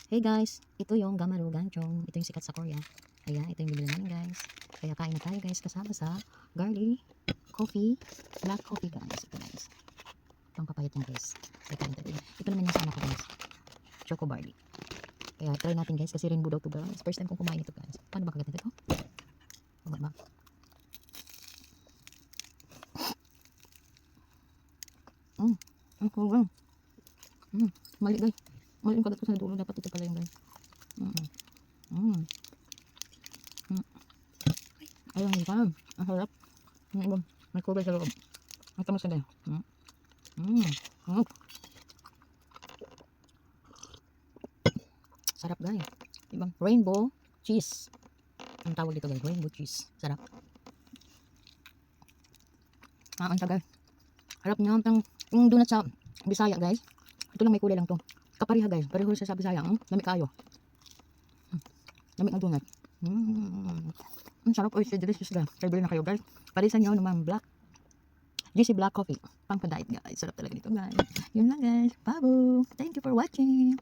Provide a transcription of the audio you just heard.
Hey guys, ito yung Gamaru Ganchong. Ito yung sikat sa Korea. Kaya ito yung binili namin guys. Kaya kain na tayo guys kasama sa garlic coffee, black coffee guys. Ito guys. Pangpapayat yan guys. Kaya kain tayo. Ito naman yung sa anak ko guys. Choco barley. Kaya try natin guys kasi rainbow daw to guys. First time kong kumain ito guys. Paano ba kaganda ito? Ba? Ang cool guys. Mali guys. Mali yung kagat ko sa dulo. Dapat ito pala yung guys. Ayun yung parang. Ang harap. May kubay sa loob. Ang tamas na guys. Sarap guys. Ibang rainbow cheese. Ang tawag dito guys. Rainbow cheese. Sarap. Ang tagal. Harap niya. Yung donut sa Bisaya guys. Ito lang may kulay lang to. Kapariha guys. Pareho siya sa Bisaya. Lami kayo. Lami ang donut. Ang sarap. Oy, delicious guys. Kaya bilhin na kayo guys. Parisan nyo naman black. GC Black Coffee. Pang pa-diet guys. Sarap talaga dito guys. Yun lang guys. Babu. Thank you for watching.